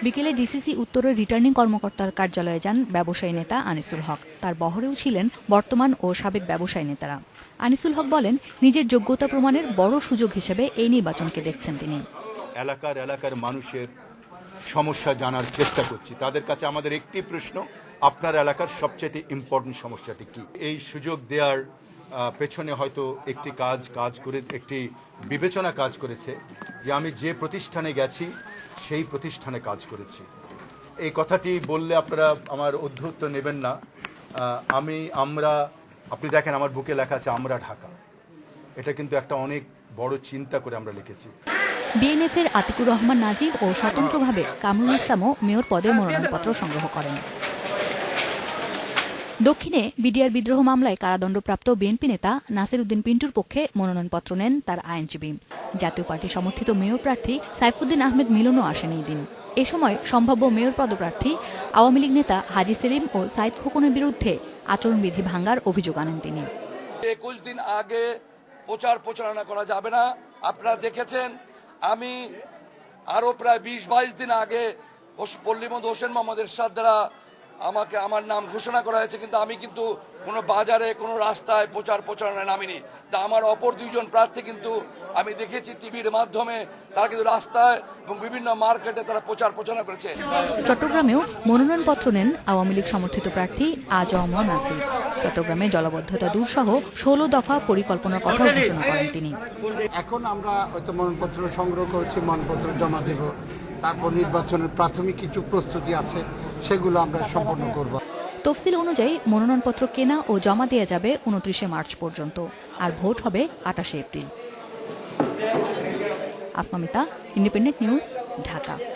বিকেলে ডিসিসি উত্তরের রিটার্নিং কর্মকর্তার কার্যালয়ে যান ব্যবসায়ী নেতা আনিসুল হক। তার বহরেও ছিলেন বর্তমান ও সাবেক ব্যবসায়ী নেতারা। আনিসুল হক বলেন, নিজের যোগ্যতা প্রমাণের বড় সুযোগ হিসেবে এই নির্বাচনকে দেখছেন তিনি। এলাকার মানুষের সমস্যা জানার চেষ্টা করছি। তাদের কাছে আমাদের একটি প্রশ্ন, আপনার এলাকার সবচেয়ে ইম্পর্টেন্ট সমস্যাটি কি? এই সুযোগ দেওয়ার পেছনে হয়তো একটি বিবেচনা কাজ করেছে যে আমি যে প্রতিষ্ঠানে গেছি সেই প্রতিষ্ঠানে কাজ করেছি। এই কথাটি বললে আপনারা আমার অধ্যুত্ব নেবেন না। আপনি দেখেন আমার বুকে লেখা আছে আমরা ঢাকা। এটা কিন্তু একটা অনেক বড় চিন্তা করে আমরা লিখেছি। বিএনএফের আতিকুর রহমান নাজিব ও স্বতন্ত্রভাবে কামরুল ইসলামও মেয়র পদে মনোনয়নপত্র সংগ্রহ করেন। দক্ষিণে বিডিআর বিদ্রোহ মামলায় কারাদণ্ডপ্রাপ্ত বিএনপি নেতা নাসির উদ্দিন পিন্টুর পক্ষে মনোনয়নপত্র নেন তার আইনজীবী। জাতীয় পার্টি সমর্থিত মেয়র প্রার্থী সাইফুদ্দিন আহমেদ মিলনও আসেন এই দিন। এ সময় সম্ভাব্য মেয়র পদপ্রার্থী আওয়ামী লীগ নেতা হাজী সেলিম ও সাইদ খোকনের বিরুদ্ধে আচরণবিধি ভাঙার অভিযোগ আনেন তিনি। 21 দিন আগে প্রচারণা করা যাবে না। আপনারা দেখেছেন, আমি আরো প্রায় 20-22 দিন আগে পল্লীমন্ত্রী হোসেন মোহাম্মদ এরশাদ দ্বারা আমার নাম ঘোষণা করা হয়েছে, কিন্তু আমি কোনো বাজারে কোনো রাস্তায় প্রচারণায় নামিনি। তা আমার অপর দুইজন প্রার্থী কিন্তু আমি দেখেছি টিভির মাধ্যমে তারা কিন্তু রাস্তায় এবং বিভিন্ন মার্কেটে তারা প্রচারণা করেছে। চট্টগ্রামেও মনোনয়নপত্র নেন আওয়ামী লীগ সমর্থিত প্রার্থী আজম নাসির। চট্টগ্রামে জলাবদ্ধতা দূর সহ 16 দফা পরিকল্পনার কথা ঘোষণা করেন তিনি। এখন আমরা হয়তো মনোনয়নপত্র সংগ্রহ করেছি, মনোনয়নপত্র জমা দেব। তারপর নির্বাচনের প্রাথমিক কিছু প্রস্তুতি আছে, সেগুলো আমরা সম্পন্ন করব। তফসিল অনুযায়ী মনোনয়নপত্র কেনা ও জমা দেওয়া যাবে 29 মার্চ পর্যন্ত, আর ভোট হবে 28 এপ্রিল। আসমামিতা, ইন্ডিপেন্ডেন্ট নিউজ, ঢাকা।